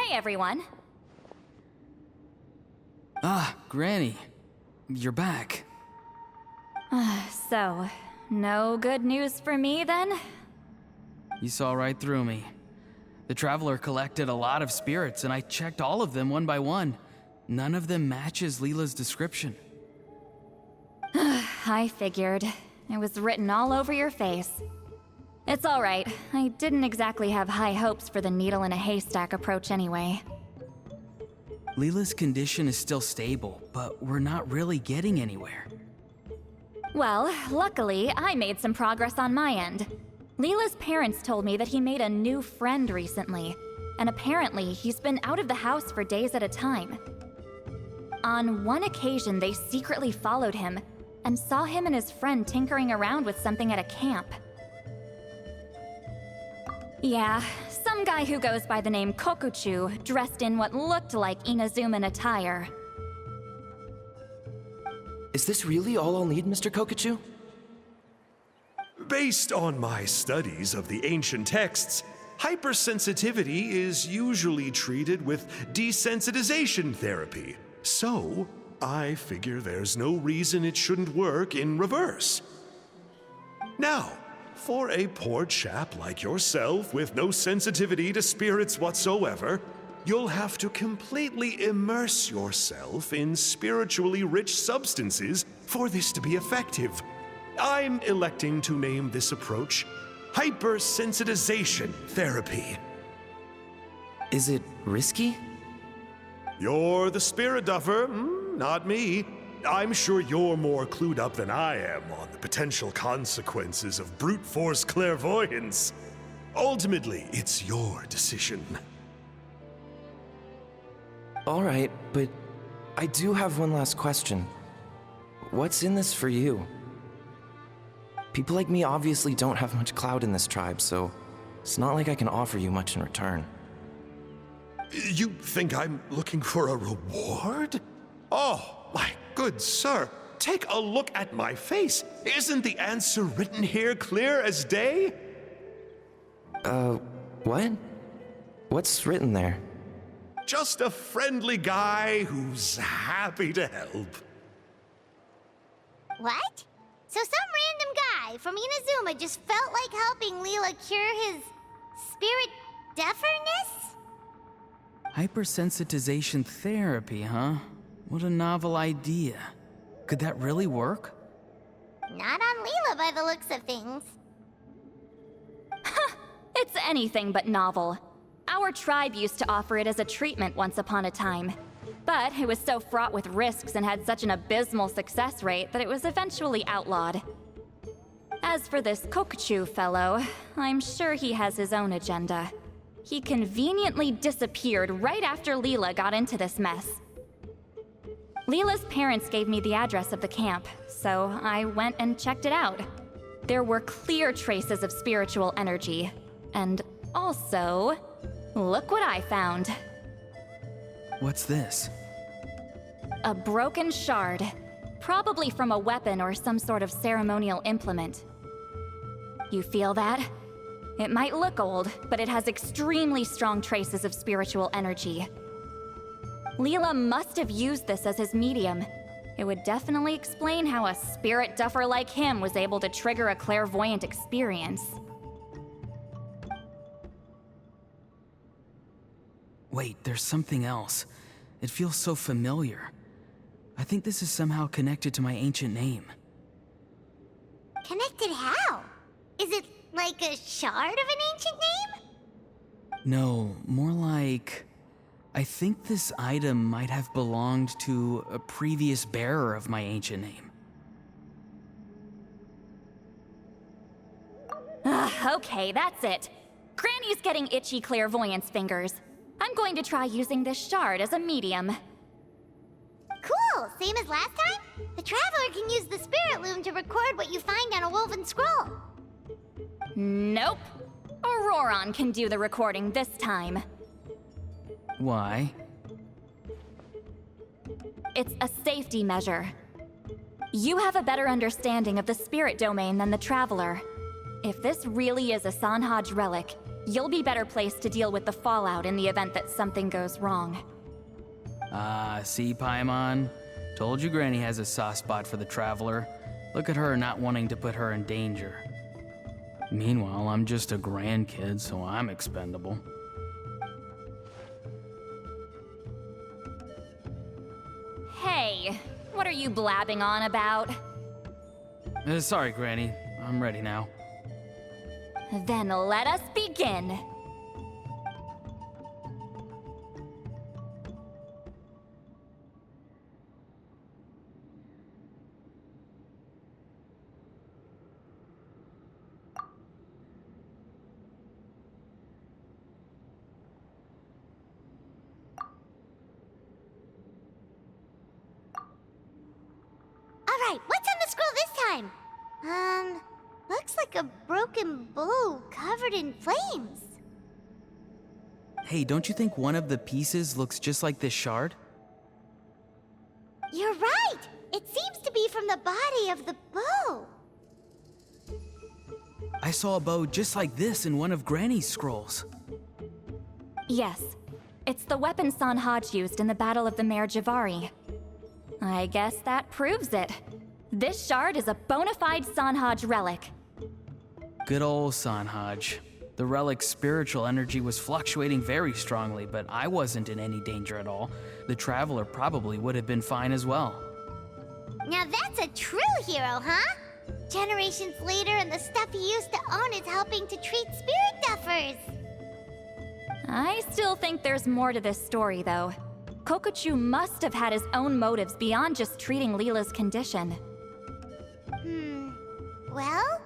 Hey, everyone. Ah, Granny. You're back. So, no good news for me then? You saw right through me. The Traveler collected a lot of spirits, and I checked all of them one by one. None of them matches Leela's description. I figured. It was written all over your face. It's alright. I didn't exactly have high hopes for the needle in a haystack approach anyway. Leela's condition is still stable, but we're not really getting anywhere. Well, luckily, I made some progress on my end. Leela's parents told me that he made a new friend recently, and apparently he's been out of the house for days at a time. On one occasion, they secretly followed him and saw him and his friend tinkering around with something at a camp. Yeah, some guy who goes by the name Kokuchu, dressed in what looked like Inazuman attire. Is this really all I'll need, Mr. Kokuchu? Based on my studies of the ancient texts, hypersensitivity is usually treated with desensitization therapy. So, I figure there's no reason it shouldn't work in reverse. Now, for a poor chap like yourself with no sensitivity to spirits whatsoever, you'll have to completely immerse yourself in spiritually rich substances for this to be effective. I'm electing to name this approach hypersensitization therapy. Is it risky? You're the spirit duffer, not me. I'm sure you're more clued up than I am on the potential consequences of brute force clairvoyance. Ultimately, it's your decision. All right, but I do have one last question. What's in this for you? People like me obviously don't have much clout in this tribe, so it's not like I can offer you much in return. You think I'm looking for a reward? Oh, my good sir, take a look at my face. Isn't the answer written here clear as day? What? What's written there? Just a friendly guy who's happy to help. What? So some random guy from Inazuma just felt like helping Leela cure his spirit deafness? Hypersensitization therapy, huh? What a novel idea. Could that really work? Not on Leela by the looks of things. It's anything but novel. Our tribe used to offer it as a treatment once upon a time. But it was so fraught with risks and had such an abysmal success rate that it was eventually outlawed. As for this Kokuchu fellow, I'm sure he has his own agenda. He conveniently disappeared right after Leela got into this mess. Leela's parents gave me the address of the camp, so I went and checked it out. There were clear traces of spiritual energy. And also, look what I found. What's this? A broken shard. Probably from a weapon or some sort of ceremonial implement. You feel that? It might look old, but it has extremely strong traces of spiritual energy. Leela must have used this as his medium. It would definitely explain how a spirit duffer like him was able to trigger a clairvoyant experience. Wait, there's something else. It feels so familiar. I think this is somehow connected to my ancient name. Connected how? Is it like a shard of an ancient name? No, more like... I think this item might have belonged to a previous bearer of my ancient name. Okay, that's it. Granny's getting itchy clairvoyance fingers. I'm going to try using this shard as a medium. Cool, same as last time? The Traveler can use the Spirit Loom to record what you find on a woven scroll. Nope. Auroron can do the recording this time. Why? It's a safety measure. You have a better understanding of the spirit domain than the Traveler. If this really is a Sanhaj relic, You'll be better placed to deal with the fallout in the event that something goes wrong. See, Paimon? Told you Granny has a soft spot for the Traveler. Look at her not wanting to put her in danger. Meanwhile, I'm just a grandkid, so I'm expendable. Hey, what are you blabbing on about? Sorry, Granny. I'm ready now. Then let us begin. Alright, what's on the scroll this time? Looks like a broken bow covered in flames. Hey, don't you think one of the pieces looks just like this shard? You're right! It seems to be from the body of the bow. I saw a bow just like this in one of Granny's scrolls. Yes, it's the weapon Sanhaj used in the Battle of the Mare Jivari. I guess that proves it. This shard is a bona fide Sanhaj relic. Good old Sanhaj. The relic's spiritual energy was fluctuating very strongly, but I wasn't in any danger at all. The Traveler probably would have been fine as well. Now that's a true hero, huh? Generations later and the stuff he used to own is helping to treat spirit duffers. I still think there's more to this story, though. Kokochu must have had his own motives beyond just treating Leela's condition. Well,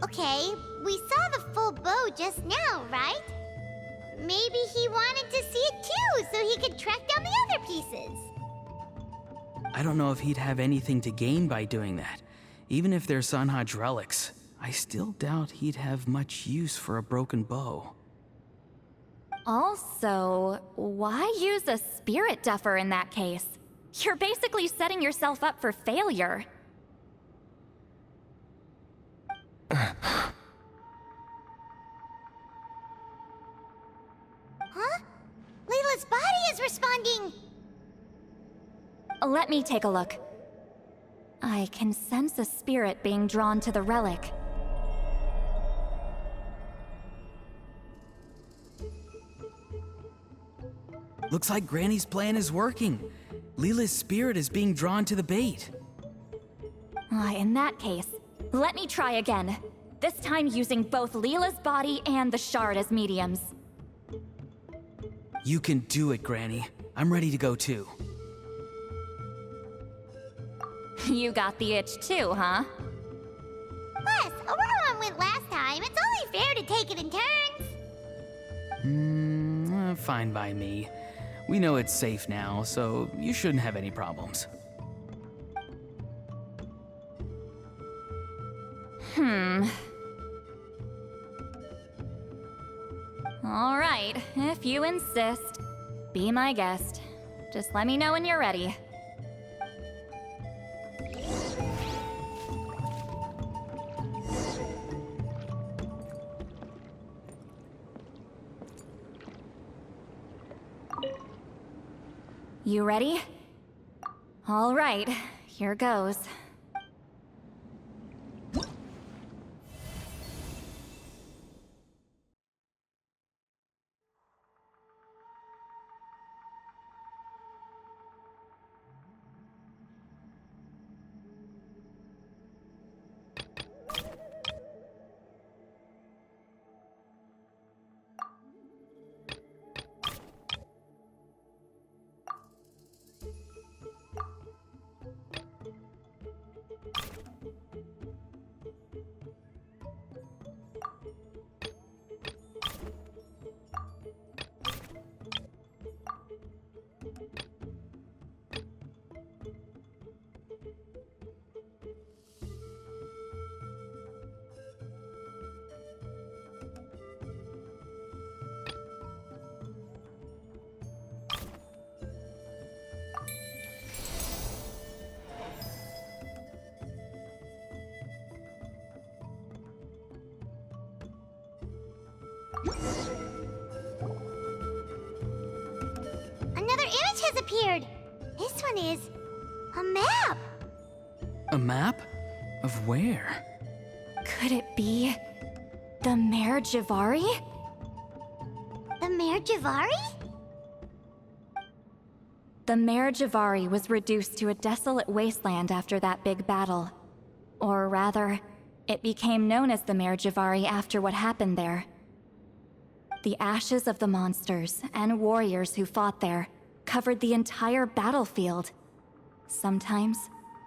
okay, we saw the full bow just now, right? Maybe he wanted to see it too, so he could track down the other pieces. I don't know if he'd have anything to gain by doing that. Even if they're Sanhaj relics, I still doubt he'd have much use for a broken bow. Also, why use a spirit duffer in that case? You're basically setting yourself up for failure. Huh? Leela's body is responding! Let me take a look. I can sense a spirit being drawn to the relic. Looks like Granny's plan is working. Leela's spirit is being drawn to the bait. In that case, let me try again. This time using both Leela's body and the shard as mediums. You can do it, Granny. I'm ready to go too. You got the itch too, huh? Plus, Auroron went last time. It's only fair to take it in turns. Fine by me. We know it's safe now, so you shouldn't have any problems. All right, if you insist. Be my guest. Just let me know when you're ready. You ready? All right, here goes. Another image has appeared. This one is a map. A map? Of where? Could it be the Mare Jivari? The Mare Jivari? The Mare Jivari was reduced to a desolate wasteland after that big battle. Or rather, it became known as the Mare Jivari after what happened there. The ashes of the monsters and warriors who fought there covered the entire battlefield. Sometimes,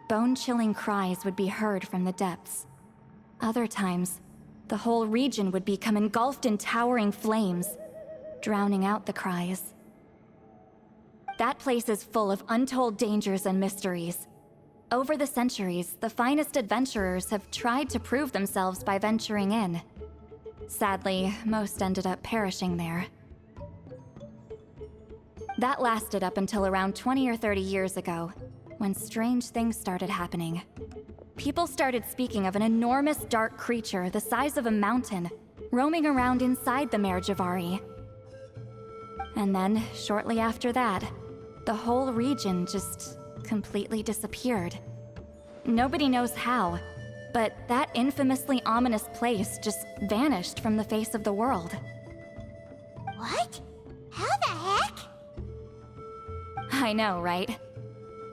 bone-chilling cries would be heard from the depths. Other times, the whole region would become engulfed in towering flames, drowning out the cries. That place is full of untold dangers and mysteries. Over the centuries, the finest adventurers have tried to prove themselves by venturing in. Sadly, most ended up perishing there. That lasted up until around 20 or 30 years ago, when strange things started happening. People started speaking of an enormous dark creature the size of a mountain, roaming around inside the Mare Jivari. And then, shortly after that, the whole region just completely disappeared. Nobody knows how, but that infamously ominous place just vanished from the face of the world. What? How the heck? I know, right?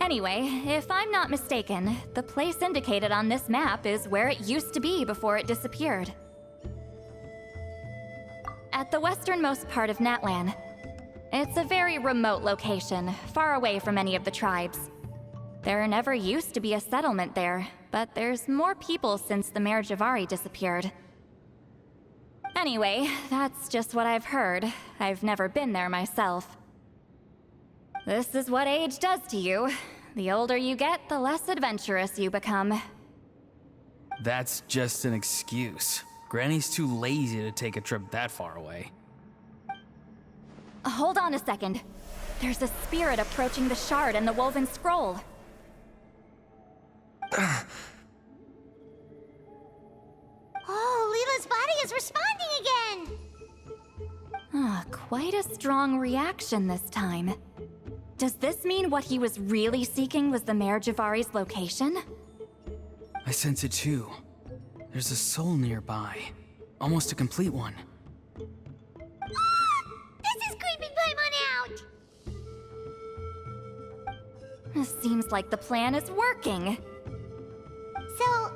Anyway, if I'm not mistaken, the place indicated on this map is where it used to be before it disappeared. At the westernmost part of Natlan. It's a very remote location, far away from any of the tribes. There never used to be a settlement there, but there's more people since the Mare Jivari disappeared. Anyway, that's just what I've heard. I've never been there myself. This is what age does to you. The older you get, the less adventurous you become. That's just an excuse. Granny's too lazy to take a trip that far away. Hold on a second. There's a spirit approaching the shard and the woven scroll. Oh, Leela's body is responding again! Quite a strong reaction this time. Does this mean what he was really seeking was the Mare Jivari's location? I sense it too. There's a soul nearby. Almost a complete one. This is creeping Paimon out! Seems like the plan is working. So,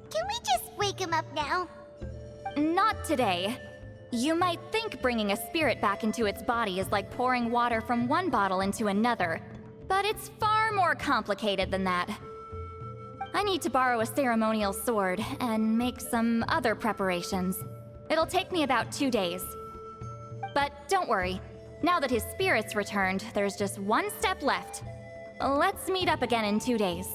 can we just wake him up now? Not today. You might think bringing a spirit back into its body is like pouring water from one bottle into another, but it's far more complicated than that. I need to borrow a ceremonial sword and make some other preparations. It'll take me about 2 days. But don't worry, now that his spirit's returned, there's just one step left. Let's meet up again in 2 days.